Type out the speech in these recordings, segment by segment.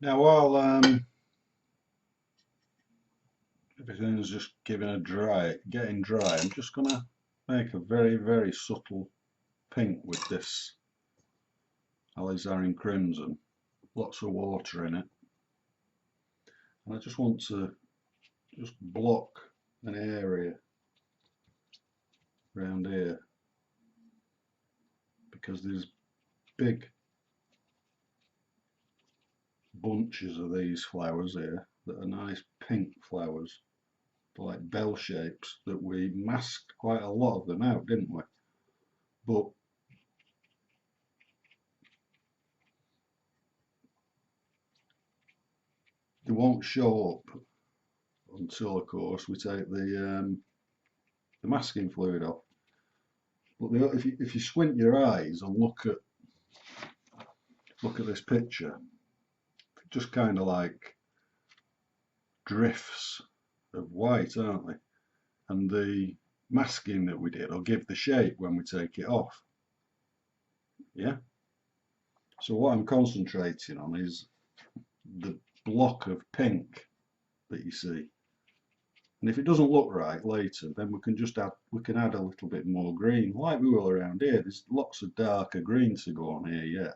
Now while everything's just getting dry, I'm just going to make a very subtle pink with this alizarin crimson. Lots of water in it. And I just want to just block an area around here because there's big bunches of these flowers here that are nice pink flowers, like bell shapes, that we masked quite a lot of them out, didn't we? But they won't show up until, of course, we take the masking fluid off. But if you squint your eyes and look at this picture, just kind of like drifts of white, aren't they? And the masking that we did will give the shape when we take it off. Yeah. So what I'm concentrating on is the block of pink that you see. And if it doesn't look right later, then we can add a little bit more green, like we will around here. There's lots of darker green to go on here yet.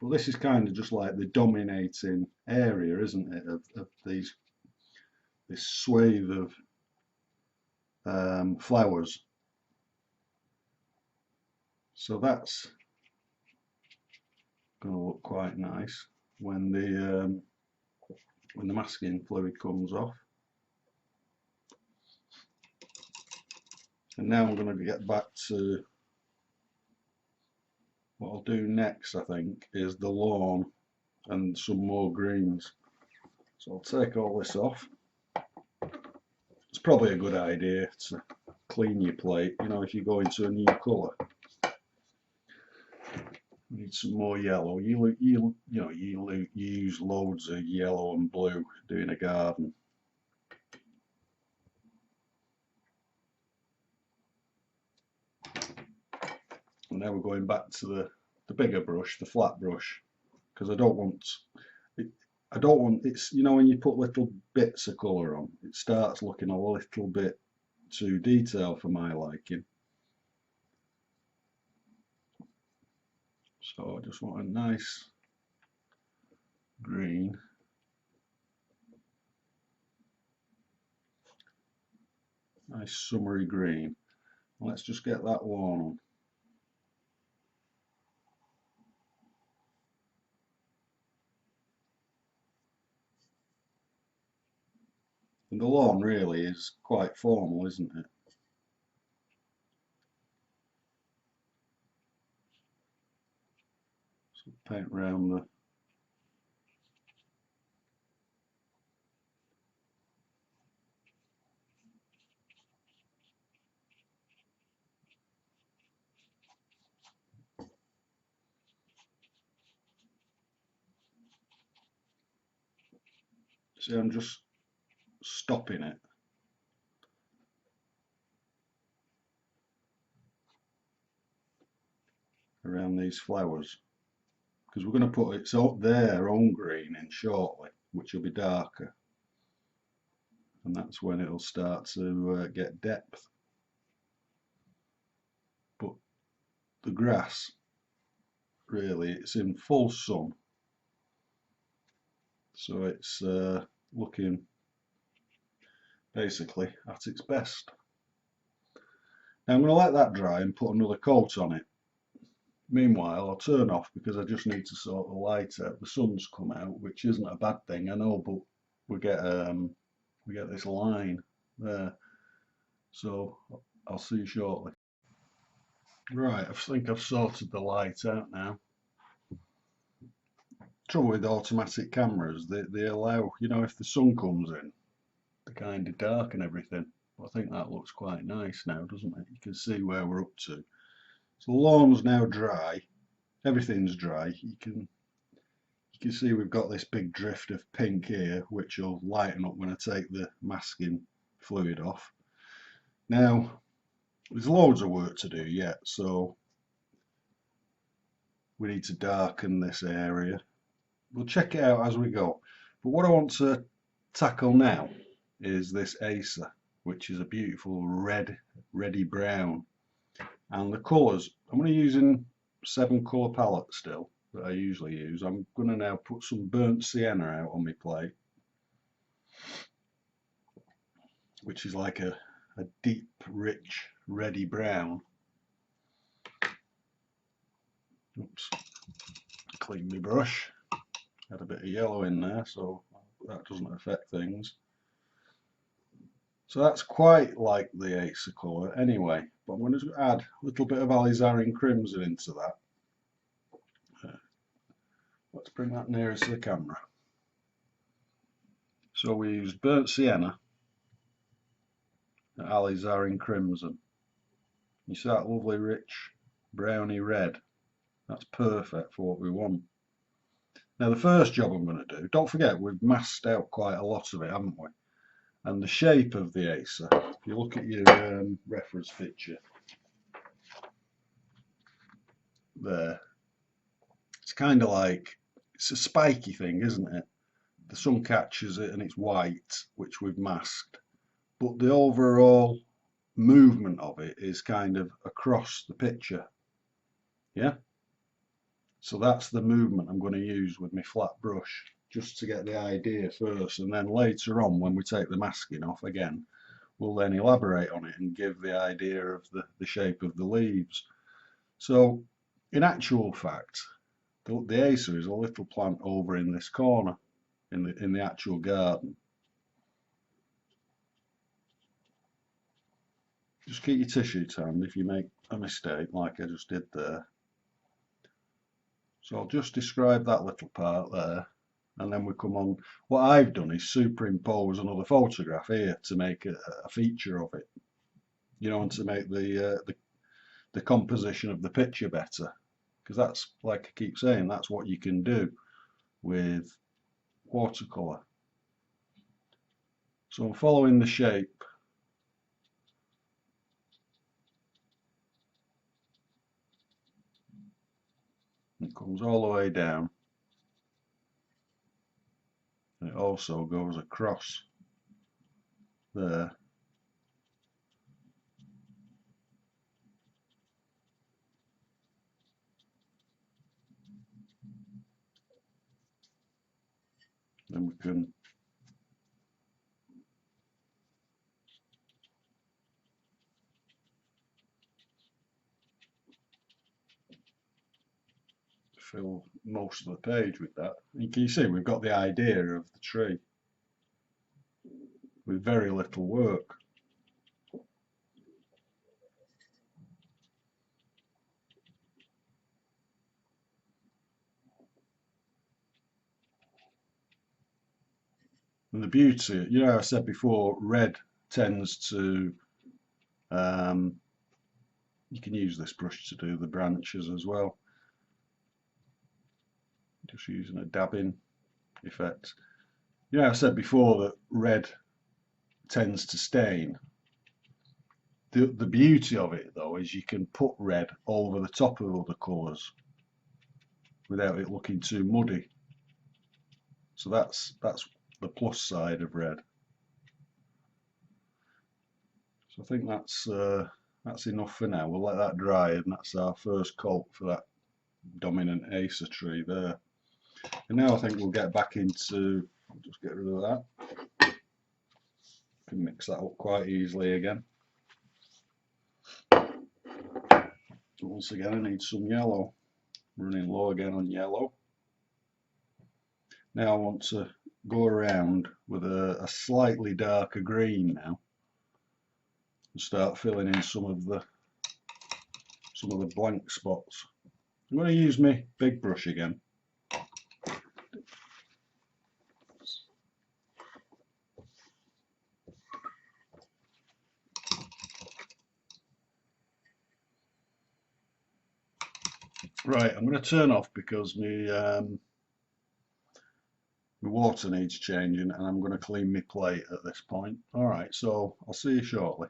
But this is kind of just like the dominating area, isn't it, of this swathe of flowers. So that's going to look quite nice when the masking fluid comes off. And now I'm going to get back to what I'll do next, I think, is the lawn and some more greens. So I'll take all this off. It's probably a good idea to clean your plate, you know, if you go into a new colour. You need some more yellow. You use loads of yellow and blue doing a garden. And now we're going back to the bigger brush, the flat brush, because I don't want it's, you know, when you put little bits of colour on, it starts looking a little bit too detailed for my liking. So I just want a nice green. Nice summery green. Let's just get that lawn on. And the lawn really is quite formal, isn't it? So paint around the see, I'm just stopping it. Around these flowers, because we're going to put it's up their own green in shortly, which will be darker, and that's when it'll start to get depth. But the grass, really, it's in full sun, so it's looking basically at its best. Now I'm going to let that dry and put another coat on it. Meanwhile, I'll turn off because I just need to sort the light out. The sun's come out, which isn't a bad thing, I know, but we get this line there. So I'll see you shortly. Right, I think I've sorted the light out now. Trouble with automatic cameras, they allow, you know, if the sun comes in, they kind of darken everything. But I think that looks quite nice now, doesn't it? You can see where we're up to. So the lawn's now dry. Everything's dry. You can see we've got this big drift of pink here, which will lighten up when I take the masking fluid off. Now, there's loads of work to do yet, so we need to darken this area. we'll check it out as we go. But what I want to tackle now is this Acer, which is a beautiful reddy brown. And the colours, I'm going to use in 7 colour palette still that I usually use. I'm going to now put some burnt sienna out on my plate, which is like a deep, rich, reddy brown. Oops, clean my brush. Had a bit of yellow in there, so that doesn't affect things. So that's quite like the Acer colour anyway, but I'm going to add a little bit of alizarin crimson into that. Let's bring that nearer to the camera. So we used burnt sienna and alizarin crimson. You see that lovely rich browny red? That's perfect for what we want. Now the first job I'm going to do, don't forget we've masked out quite a lot of it, haven't we? And the shape of the Acer, if you look at your reference picture there, it's kind of like, it's a spiky thing, isn't it? The sun catches it and it's white, which we've masked, but the overall movement of it is kind of across the picture. Yeah, so that's the movement I'm going to use with my flat brush, just to get the idea first, and then later on when we take the masking off again, we'll then elaborate on it and give the idea of the shape of the leaves. So in actual fact, the Acer is a little plant over in this corner in the actual garden. Just keep your tissue to hand if you make a mistake like I just did there. So I'll just describe that little part there, and then we come on. What I've done is superimpose another photograph here to make a feature of it, you know, and to make the composition of the picture better, because that's, like I keep saying, that's what you can do with watercolour. So I'm following the shape. It comes all the way down. And it also goes across there. Then we can fill most of the page with that. And can you see we've got the idea of the tree with very little work. And the beauty, you know, I said before, red tends to, you can use this brush to do the branches as well. Just using a dabbing effect. You know, I said before that red tends to stain. The beauty of it though is you can put red over the top of other colours without it looking too muddy. So that's the plus side of red. So I think that's enough for now. We'll let that dry, and that's our first coat for that dominant Acer tree there. And now I think we'll get back into, I'll just get rid of that. Can mix that up quite easily again. Once again, I need some yellow. Running low again on yellow. Now I want to go around with a slightly darker green now and start filling in some of the blank spots. I'm going to use my big brush again. Right, I'm going to turn off because my water needs changing, and I'm going to clean my plate at this point. Alright, so I'll see you shortly.